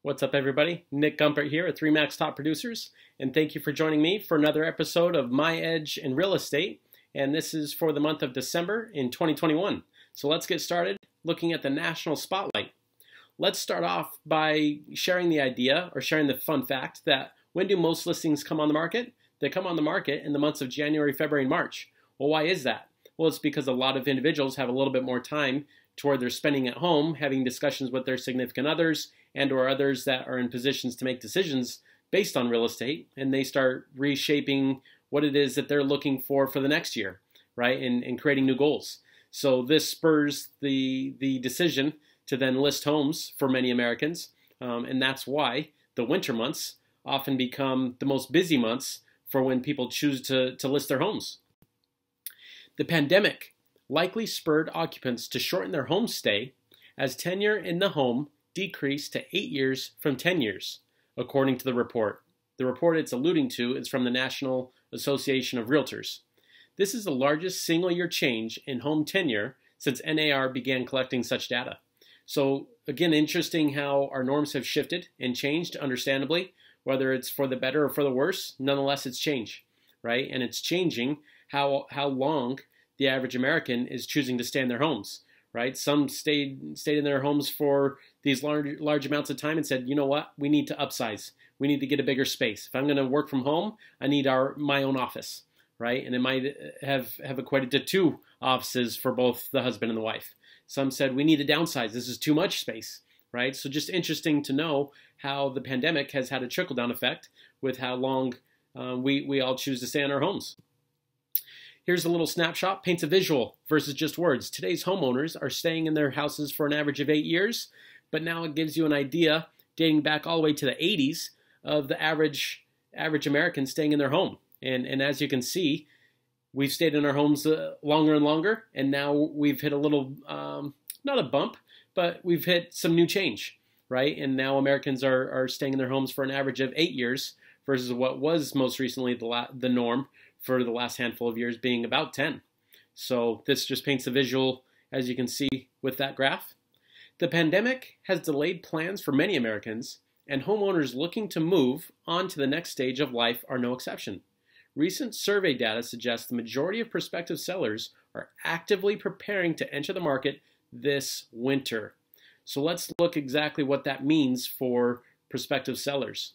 What's up, everybody? Nick Gumpert here at 3 Max Top Producers, and thank you for joining me for another episode of My Edge in Real Estate, and this is for the month of December in 2021. So let's get started looking at the national spotlight. Let's start off by sharing the idea, or sharing the fun fact, that when do most listings come on the market? They come on the market in the months of January, February, and March. Well, why is that? Well, it's because a lot of individuals have a little bit more time to where they're spending at home, having discussions with their significant others, and or others that are in positions to make decisions based on real estate, and they start reshaping what it is that they're looking for the next year, right, and creating new goals. So this spurs the decision to then list homes for many Americans, and that's why the winter months often become the most busy months for when people choose to list their homes. The pandemic likely spurred occupants to shorten their home stay as tenure in the home decreased to 8 years from 10 years, according to the report. The report it's alluding to is from the National Association of Realtors. This is the largest single-year change in home tenure since NAR began collecting such data. So again, interesting how our norms have shifted and changed, understandably, whether it's for the better or for the worse. Nonetheless, it's change, right? And it's changing how long the average American is choosing to stay in their homes, right? Some stayed in their homes for these large amounts of time and said, you know what, we need to upsize. We need to get a bigger space. If I'm going to work from home, I need my own office, right? And it might have equated to 2 offices for both the husband and the wife. Some said, we need to downsize. This is too much space, right? So just interesting to know how the pandemic has had a trickle-down effect with how long we all choose to stay in our homes. Here's a little snapshot, paints a visual versus just words. Today's homeowners are staying in their houses for an average of 8 years, but now it gives you an idea, dating back all the way to the 80s, of the average American staying in their home. And as you can see, we've stayed in our homes longer and longer, and now we've hit a little, not a bump, but we've hit some new change, right? And now Americans are staying in their homes for an average of 8 years versus what was most recently the norm for the last handful of years being about 10. So this just paints a visual, as you can see with that graph. The pandemic has delayed plans for many Americans, and homeowners looking to move on to the next stage of life are no exception. Recent survey data suggests the majority of prospective sellers are actively preparing to enter the market this winter. So let's look exactly what that means for prospective sellers.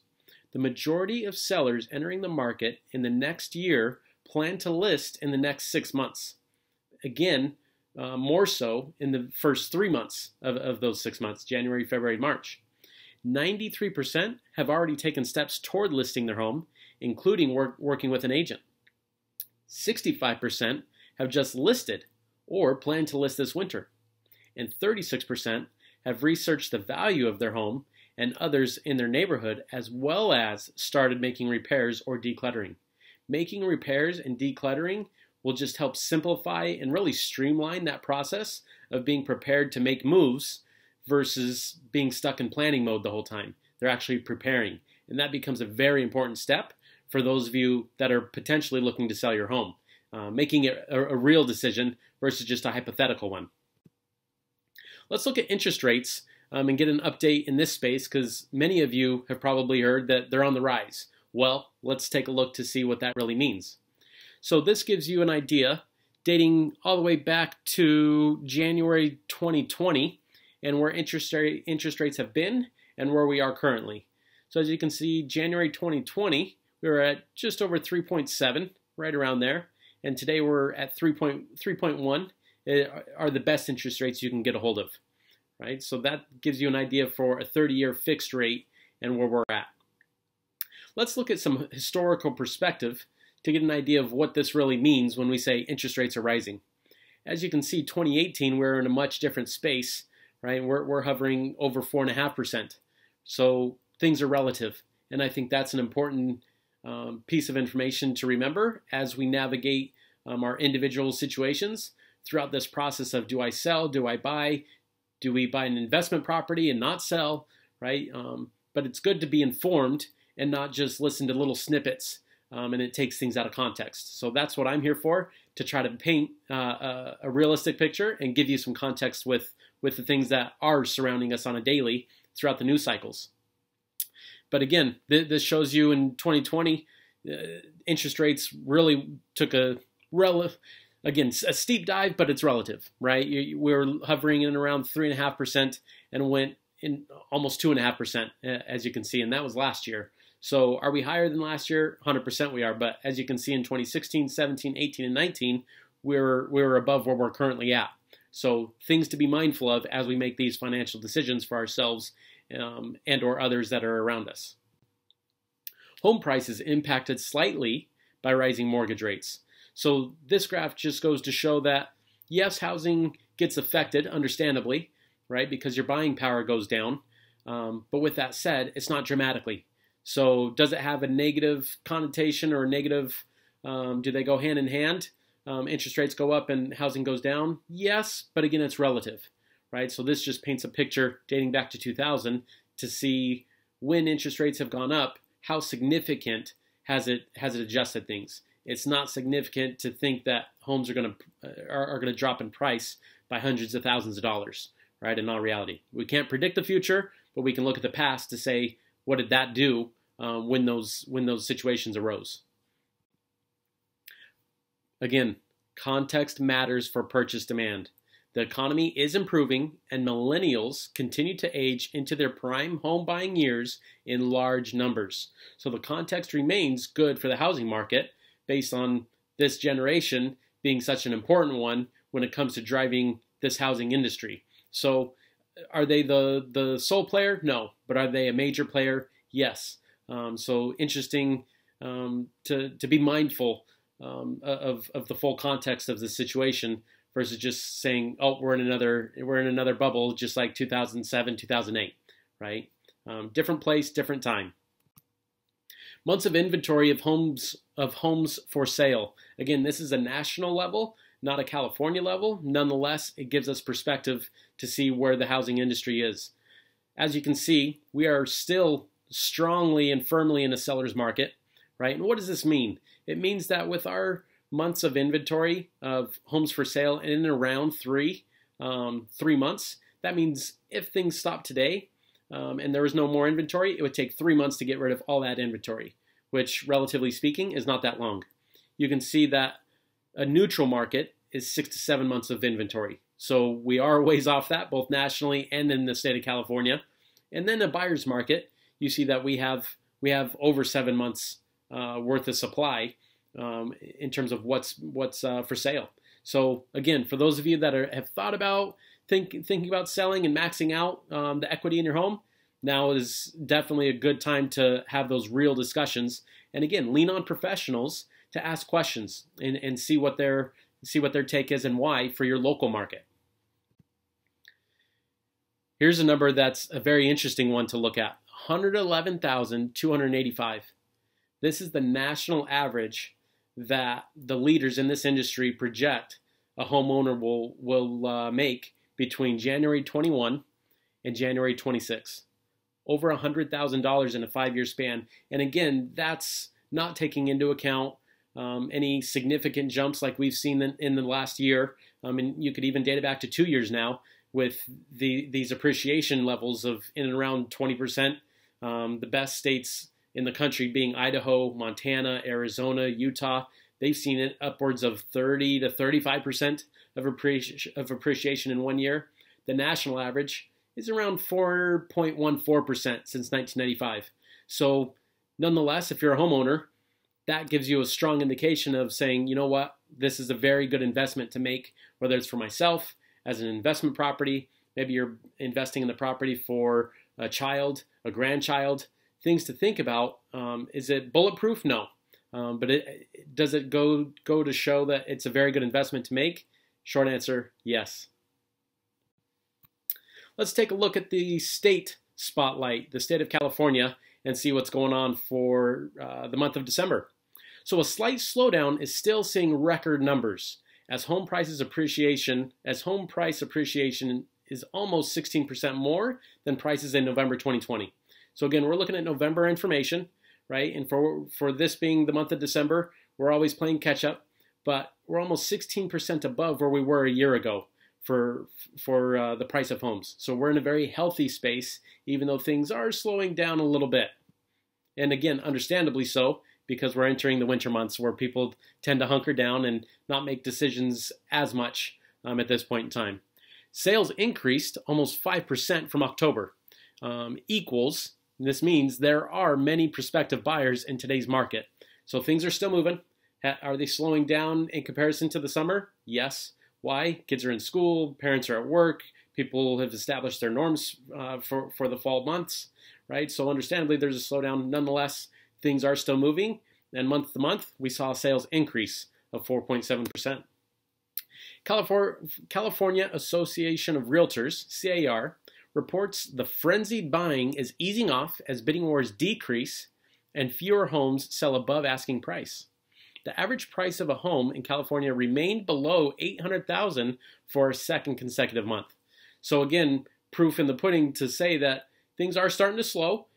The majority of sellers entering the market in the next year plan to list in the next 6 months. Again, more so in the first 3 months of those 6 months, January, February, March. 93% have already taken steps toward listing their home, including working with an agent. 65% have just listed or plan to list this winter. And 36% have researched the value of their home and others in their neighborhood, as well as started making repairs or decluttering. Making repairs and decluttering will just help simplify and really streamline that process of being prepared to make moves versus being stuck in planning mode the whole time. They're actually preparing, and that becomes a very important step for those of you that are potentially looking to sell your home, making it a real decision versus just a hypothetical one. Let's look at interest rates and get an update in this space, because many of you have probably heard that they're on the rise. Well, let's take a look to see what that really means. So this gives you an idea dating all the way back to January 2020 and where interest rates have been and where we are currently. So as you can see, January 2020, we were at just over 3.7, right around there. And today we're at 3.1 are the best interest rates you can get a hold of. Right? So that gives you an idea for a 30-year fixed rate and where we're at. Let's look at some historical perspective to get an idea of what this really means when we say interest rates are rising. As you can see, 2018, we're in a much different space, right? We're hovering over 4.5%. So things are relative. And I think that's an important piece of information to remember as we navigate our individual situations throughout this process of, do I sell, do I buy? Do we buy an investment property and not sell, right? But it's good to be informed and not just listen to little snippets, and it takes things out of context. So that's what I'm here for, to try to paint a realistic picture and give you some context with the things that are surrounding us on a daily throughout the news cycles. But again, this shows you in 2020, interest rates really took a steep dive, but it's relative, right? We're hovering in around 3.5% and went in almost 2.5%, as you can see, and that was last year. So are we higher than last year? 100% we are, but as you can see in 2016, 17, 18, and 19, we're above where we're currently at. So things to be mindful of as we make these financial decisions for ourselves and or others that are around us. Home prices impacted slightly by rising mortgage rates. So this graph just goes to show that, yes, housing gets affected, understandably, right, because your buying power goes down. But with that said, it's not dramatically. So does it have a negative connotation or a negative, do they go hand in hand? Interest rates go up and housing goes down? Yes, but again, it's relative, right? So this just paints a picture dating back to 2000 to see when interest rates have gone up, how significant has it adjusted things. It's not significant to think that homes are going to drop in price by hundreds of thousands of dollars, right? In all reality, we can't predict the future, but we can look at the past to say, what did that do when those situations arose? Again, context matters for purchase demand. The economy is improving, and millennials continue to age into their prime home buying years in large numbers. So the context remains good for the housing market based on this generation being such an important one when it comes to driving this housing industry. So are they the sole player? No. But are they a major player? Yes. So interesting to be mindful of the full context of the situation versus just saying, oh, we're in another bubble, just like 2007, 2008, right? Different place, different time. Months of inventory of homes for sale. Again, this is a national level, not a California level. Nonetheless, it gives us perspective to see where the housing industry is. As you can see, we are still strongly and firmly in a seller's market, right? And what does this mean? It means that with our months of inventory of homes for sale in and around 3 months, that means if things stop today and there was no more inventory, it would take 3 months to get rid of all that inventory, which relatively speaking is not that long. You can see that a neutral market is 6 to 7 months of inventory. So we are ways off that, both nationally and in the state of California. And then a buyer's market, you see that we have over 7 months worth of supply in terms of what's for sale. So again, for those of you that have thought about thinking about selling and maxing out the equity in your home, now is definitely a good time to have those real discussions. And again, lean on professionals to ask questions and see what their take is and why for your local market. Here's a number that's a very interesting one to look at: 111,285. This is the national average that the leaders in this industry project a homeowner will make between January 21 and January 26. Over $100,000 in a 5-year span. And again, that's not taking into account any significant jumps like we've seen in the last year. And you could even date it back to 2 years now with these appreciation levels of in and around 20%. The best states in the country being Idaho, Montana, Arizona, Utah. They've seen it upwards of 30 to 35% of appreciation in 1 year. The national average is around 4.14% since 1995. So nonetheless, if you're a homeowner, that gives you a strong indication of saying, you know what, this is a very good investment to make, whether it's for myself as an investment property, maybe you're investing in the property for a child, a grandchild. Things to think about. Is it bulletproof? No. But does it go to show that it's a very good investment to make? Short answer, yes. Let's take a look at the state spotlight, the state of California, and see what's going on for the month of December. So a slight slowdown is still seeing record numbers as home price appreciation is almost 16% more than prices in November 2020. So again, we're looking at November information, right? And for this being the month of December, we're always playing catch up, but we're almost 16% above where we were a year ago for the price of homes. So we're in a very healthy space, even though things are slowing down a little bit. And again, understandably so, because we're entering the winter months where people tend to hunker down and not make decisions as much at this point in time. Sales increased almost 5% from October, equals, this means there are many prospective buyers in today's market. So things are still moving. Are they slowing down in comparison to the summer? Yes. Why? Kids are in school, parents are at work, people have established their norms for the fall months, right? So understandably, there's a slowdown. Nonetheless, things are still moving, and month to month, we saw a sales increase of 4.7%. California Association of Realtors, CAR, reports the frenzied buying is easing off as bidding wars decrease and fewer homes sell above asking price. The average price of a home in California remained below $800,000 for a second consecutive month. So again, proof in the pudding to say that things are starting to slow.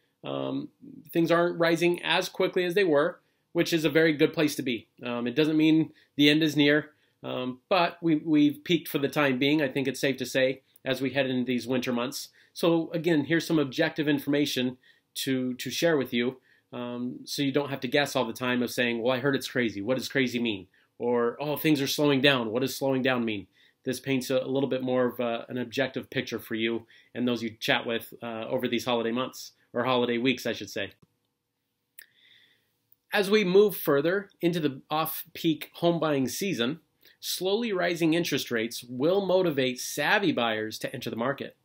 Things aren't rising as quickly as they were, which is a very good place to be. It doesn't mean the end is near, but we've peaked for the time being, I think it's safe to say, as we head into these winter months. So again, here's some objective information to share with you, so you don't have to guess all the time of saying, well, I heard it's crazy. What does crazy mean? Or, oh, things are slowing down. What does slowing down mean? This paints a little bit more of an objective picture for you and those you chat with over these holiday months, or holiday weeks, I should say. As we move further into the off-peak home buying season, slowly rising interest rates will motivate savvy buyers to enter the market.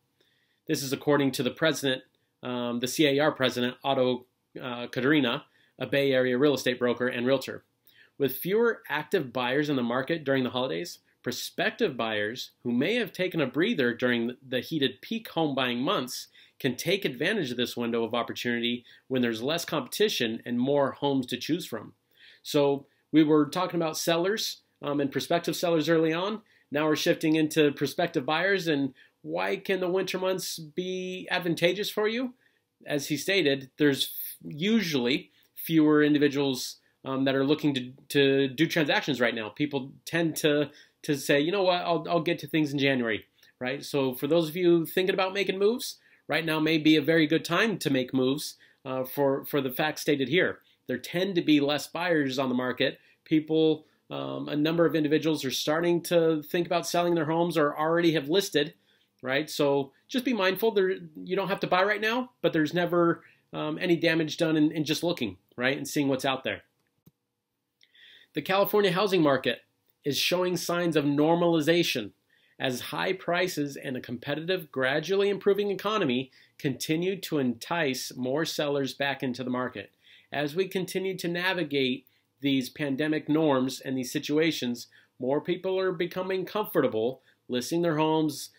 This is according to the president, the CAR president, Otto Caterina, a Bay Area real estate broker and realtor. With fewer active buyers in the market during the holidays, prospective buyers who may have taken a breather during the heated peak home buying months can take advantage of this window of opportunity when there's less competition and more homes to choose from. So we were talking about sellers and prospective sellers early on. Now we're shifting into prospective buyers, and why can the winter months be advantageous for you? As he stated, there's usually fewer individuals that are looking to do transactions right now. People tend to say, you know what, I'll get to things in January, right? So for those of you thinking about making moves, right now may be a very good time to make moves for the facts stated here. There tend to be less buyers on the market. People, a number of individuals are starting to think about selling their homes or already have listed, right? So just be mindful. You don't have to buy right now, but there's never any damage done in just looking, right, and seeing what's out there. The California housing market is showing signs of normalization as high prices and a competitive, gradually improving economy continue to entice more sellers back into the market. As we continue to navigate these pandemic norms and these situations, more people are becoming comfortable listing their homes,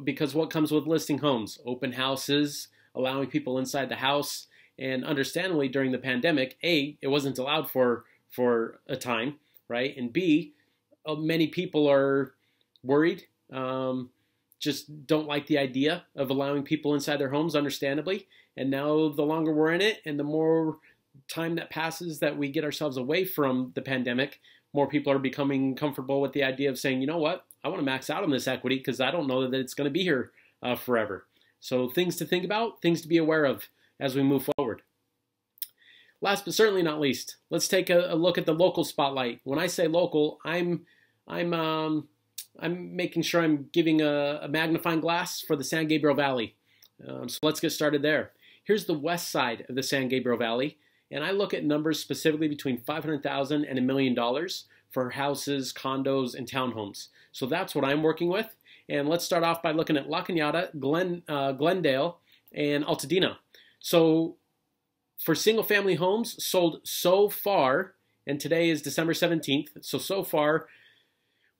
because what comes with listing homes? Open houses, allowing people inside the house, and understandably during the pandemic, A, it wasn't allowed for a time, right? And B, many people are worried, just don't like the idea of allowing people inside their homes, understandably. And now the longer we're in it and the more time that passes that we get ourselves away from the pandemic, more people are becoming comfortable with the idea of saying, you know what, I want to max out on this equity because I don't know that it's going to be here forever. So things to think about, things to be aware of as we move forward. Last but certainly not least, let's take a look at the local spotlight. When I say local, I'm making sure I'm giving a magnifying glass for the San Gabriel Valley. So let's get started there. Here's the west side of the San Gabriel Valley, and I look at numbers specifically between $500,000 and $1 million for houses, condos, and townhomes. So that's what I'm working with. And let's start off by looking at La Cañada, Glendale, and Altadena. So for single-family homes sold so far, and today is December 17th, so far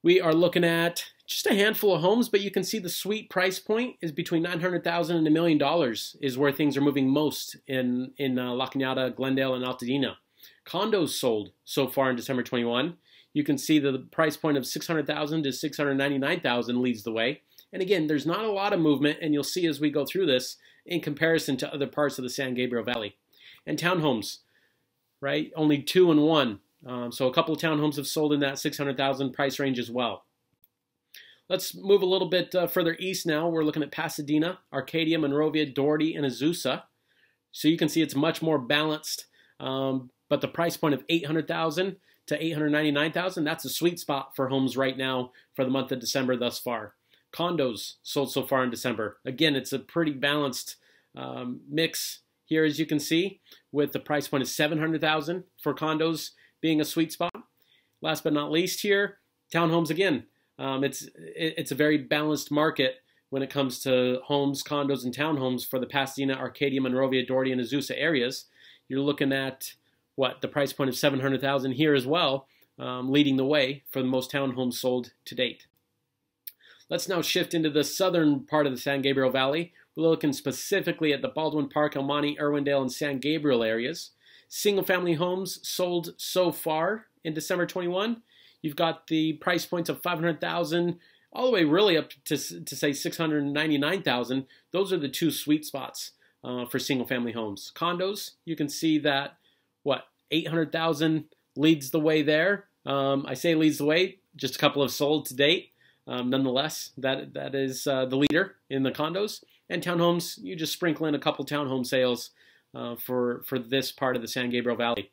we are looking at just a handful of homes, but you can see the sweet price point is between $900,000 and $1 million is where things are moving most in La Cañada, Glendale, and Altadena. Condos sold so far in December 21. You can see the price point of $600,000 to $699,000 leads the way. And again, there's not a lot of movement, and you'll see as we go through this in comparison to other parts of the San Gabriel Valley. And townhomes, right? Only 2 and 1. So a couple of townhomes have sold in that $600,000 price range as well. Let's move a little bit further east now. We're looking at Pasadena, Arcadia, Monrovia, Doherty, and Azusa. So you can see it's much more balanced, but the price point of $800,000 to $899,000, that's a sweet spot for homes right now for the month of December thus far. Condos sold so far in December. Again, it's a pretty balanced mix here, as you can see, with the price point of $700,000 for condos being a sweet spot. Last but not least here, townhomes again. It's a very balanced market when it comes to homes, condos, and townhomes for the Pasadena, Arcadia, Monrovia, Doherty, and Azusa areas. You're looking at, the price point of $700,000 here as well, leading the way for the most townhomes sold to date. Let's now shift into the southern part of the San Gabriel Valley. We're looking specifically at the Baldwin Park, El Monte, Irwindale, and San Gabriel areas. Single-family homes sold so far in December 21. You've got the price points of $500,000 all the way really up to say $699,000. Those are the two sweet spots for single-family homes. Condos, you can see that, $800,000 leads the way there. I say leads the way, just a couple have sold to date. Nonetheless, that is the leader in the condos. And townhomes, you just sprinkle in a couple townhome sales for this part of the San Gabriel Valley.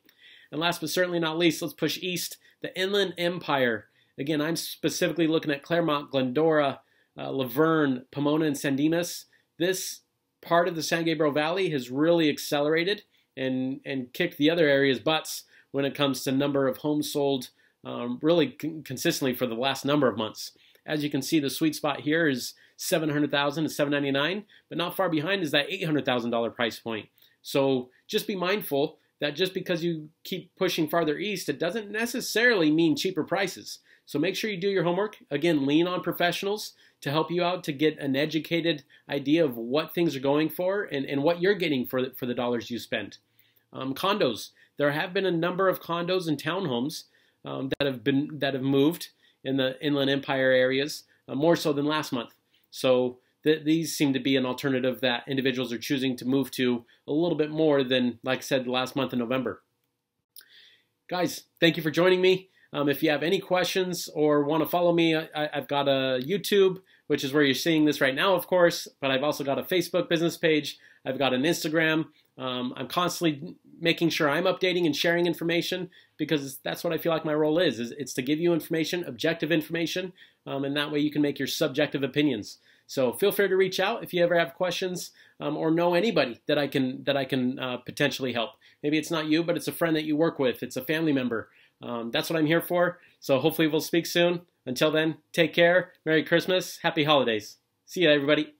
And last but certainly not least, let's push east. The Inland Empire. Again, I'm specifically looking at Claremont, Glendora, Laverne, Pomona, and San Dimas. This part of the San Gabriel Valley has really accelerated and kicked the other areas' butts when it comes to number of homes sold really consistently for the last number of months. As you can see, the sweet spot here is $700,000 to $799,000, but not far behind is that $800,000 price point. So just be mindful that just because you keep pushing farther east, it doesn't necessarily mean cheaper prices. So make sure you do your homework. Again, lean on professionals to help you out to get an educated idea of what things are going for and what you're getting for the dollars you spend. Condos. There have been a number of condos and townhomes that have moved in the Inland Empire areas, more so than last month. So these seem to be an alternative that individuals are choosing to move to a little bit more than, like I said, last month in November. Guys, thank you for joining me. If you have any questions or want to follow me, I've got a YouTube, which is where you're seeing this right now, of course, but I've also got a Facebook business page. I've got an Instagram. I'm constantly making sure I'm updating and sharing information because that's what I feel like my role is. It's to give you information, objective information, and that way you can make your subjective opinions. So feel free to reach out if you ever have questions or know anybody that I can potentially help. Maybe it's not you, but it's a friend that you work with. It's a family member. That's what I'm here for. So hopefully we'll speak soon. Until then, take care. Merry Christmas. Happy holidays. See you, everybody.